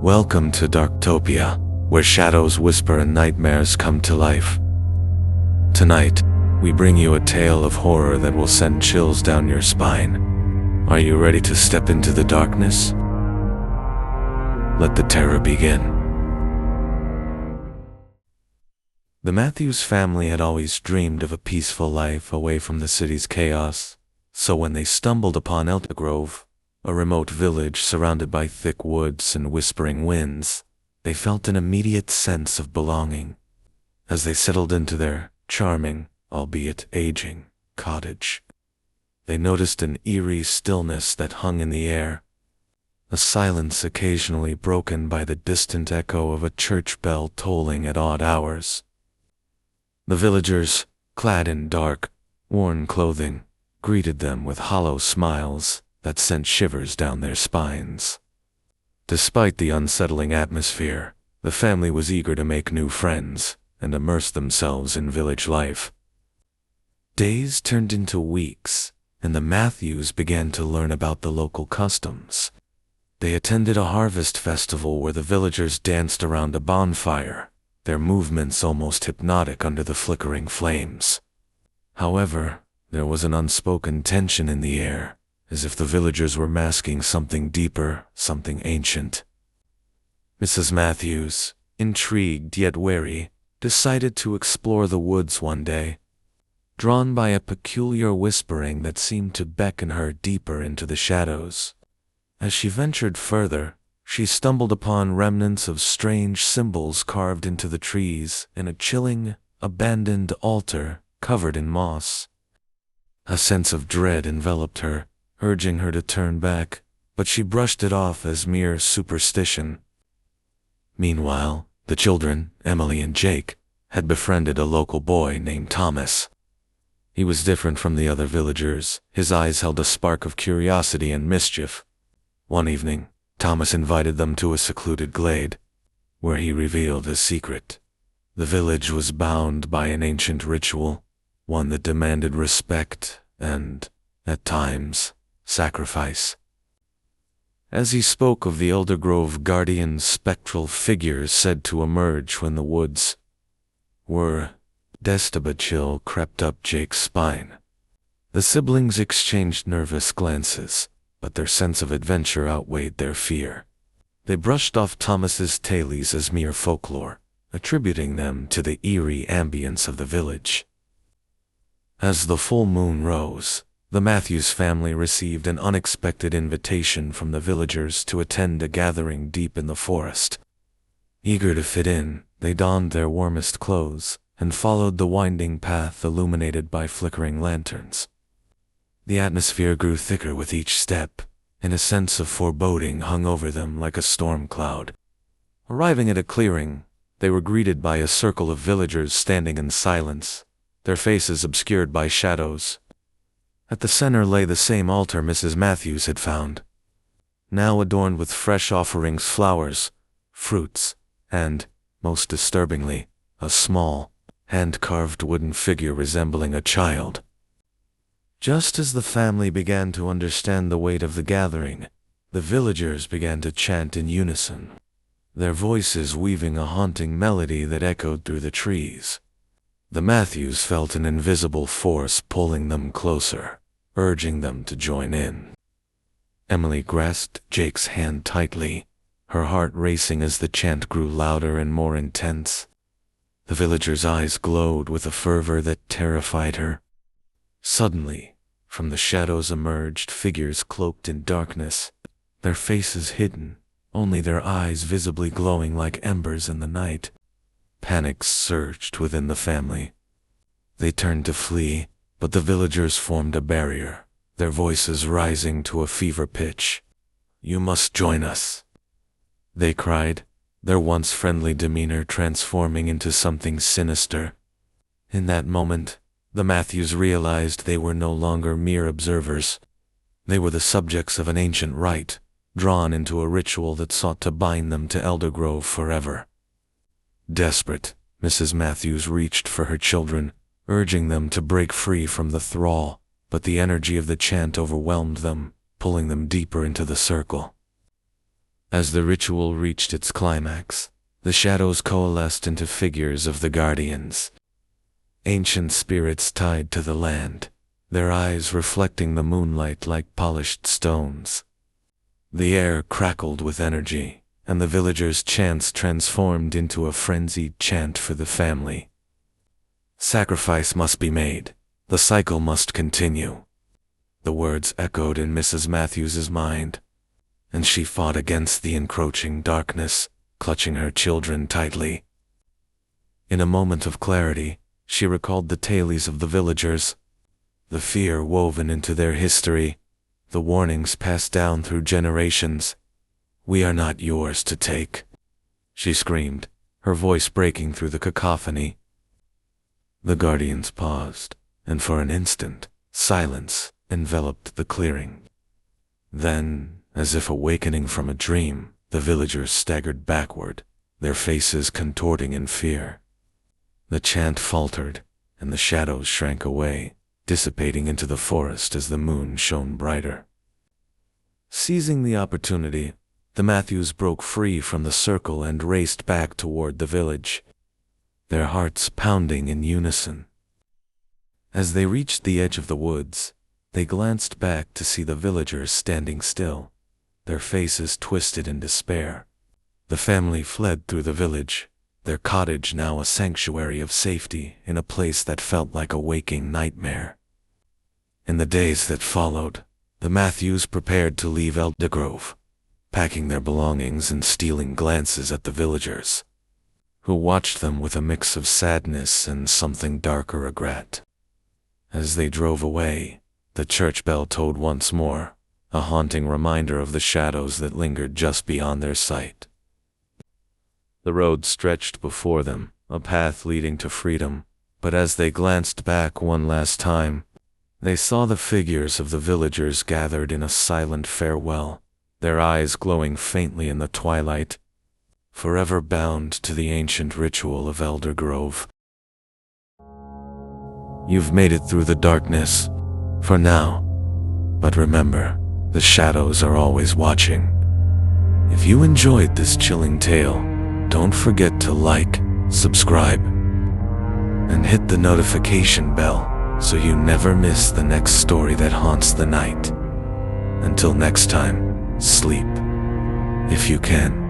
Welcome to Darktopia, where shadows whisper and nightmares come to life. Tonight, we bring you a tale of horror that will send chills down your spine. Are you ready to step into the darkness? Let the terror begin. The Matthews family had always dreamed of a peaceful life away from the city's chaos, so when they stumbled upon Eldergrove, a remote village surrounded by thick woods and whispering winds, they felt an immediate sense of belonging. As they settled into their charming, albeit aging, cottage, they noticed an eerie stillness that hung in the air, a silence occasionally broken by the distant echo of a church bell tolling at odd hours. The villagers, clad in dark, worn clothing, greeted them with hollow smiles that sent shivers down their spines. Despite the unsettling atmosphere, the family was eager to make new friends and immerse themselves in village life. Days turned into weeks, and the Matthews began to learn about the local customs. They attended a harvest festival where the villagers danced around a bonfire, their movements almost hypnotic under the flickering flames. However, there was an unspoken tension in the air, as if the villagers were masking something deeper, something ancient. Mrs. Matthews, intrigued yet wary, decided to explore the woods one day, drawn by a peculiar whispering that seemed to beckon her deeper into the shadows. As she ventured further, she stumbled upon remnants of strange symbols carved into the trees and a chilling, abandoned altar covered in moss. A sense of dread enveloped her, urging her to turn back, but she brushed it off as mere superstition. Meanwhile, the children, Emily and Jake, had befriended a local boy named Thomas. He was different from the other villagers. His eyes held a spark of curiosity and mischief. One evening, Thomas invited them to a secluded glade, where he revealed a secret. The village was bound by an ancient ritual, one that demanded respect and, at times, sacrifice. As he spoke of the Eldergrove guardian, spectral figures said to emerge when the woods were destined, a chill crept up Jake's spine. The siblings exchanged nervous glances, but their sense of adventure outweighed their fear. They brushed off Thomas's tales as mere folklore, attributing them to the eerie ambience of the village. As the full moon rose, the Matthews family received an unexpected invitation from the villagers to attend a gathering deep in the forest. Eager to fit in, they donned their warmest clothes and followed the winding path illuminated by flickering lanterns. The atmosphere grew thicker with each step, and a sense of foreboding hung over them like a storm cloud. Arriving at a clearing, they were greeted by a circle of villagers standing in silence, their faces obscured by shadows. At the center lay the same altar Mrs. Matthews had found, now adorned with fresh offerings, flowers, fruits, and, most disturbingly, a small, hand-carved wooden figure resembling a child. Just as the family began to understand the weight of the gathering, the villagers began to chant in unison, their voices weaving a haunting melody that echoed through the trees. The Matthews felt an invisible force pulling them closer, urging them to join in. Emily grasped Jake's hand tightly, her heart racing as the chant grew louder and more intense. The villagers' eyes glowed with a fervor that terrified her. Suddenly, from the shadows emerged figures cloaked in darkness, their faces hidden, only their eyes visibly glowing like embers in the night. Panic surged within the family. They turned to flee, but the villagers formed a barrier, their voices rising to a fever pitch. "You must join us," they cried, their once friendly demeanor transforming into something sinister. In that moment, the Matthews realized they were no longer mere observers. They were the subjects of an ancient rite, drawn into a ritual that sought to bind them to Eldergrove forever. Desperate, Mrs. Matthews reached for her children, urging them to break free from the thrall, but the energy of the chant overwhelmed them, pulling them deeper into the circle. As the ritual reached its climax, the shadows coalesced into figures of the guardians. Ancient spirits tied to the land, their eyes reflecting the moonlight like polished stones. The air crackled with energy, and the villagers' chants transformed into a frenzied chant for the family. Sacrifice must be made. The cycle must continue. The words echoed in Mrs. Matthews's mind, and she fought against the encroaching darkness, clutching her children tightly. In a moment of clarity, she recalled the tales of the villagers, the fear woven into their history, the warnings passed down through generations. "We are not yours to take," she screamed, her voice breaking through the cacophony. The guardians paused, and for an instant, silence enveloped the clearing. Then, as if awakening from a dream, the villagers staggered backward, their faces contorting in fear. The chant faltered, and the shadows shrank away, dissipating into the forest as the moon shone brighter. Seizing the opportunity, the Matthews broke free from the circle and raced back toward the village, their hearts pounding in unison. As they reached the edge of the woods, they glanced back to see the villagers standing still, their faces twisted in despair. The family fled through the village, their cottage now a sanctuary of safety in a place that felt like a waking nightmare. In the days that followed, the Matthews prepared to leave Eldergrove, packing their belongings and stealing glances at the villagers, who watched them with a mix of sadness and something darker regret. As they drove away, the church bell tolled once more, a haunting reminder of the shadows that lingered just beyond their sight. The road stretched before them, a path leading to freedom, but as they glanced back one last time, they saw the figures of the villagers gathered in a silent farewell, their eyes glowing faintly in the twilight, forever bound to the ancient ritual of Eldergrove. You've made it through the darkness, for now, but remember, the shadows are always watching. If you enjoyed this chilling tale, don't forget to like, subscribe, and hit the notification bell so you never miss the next story that haunts the night. Until next time, sleep, if you can.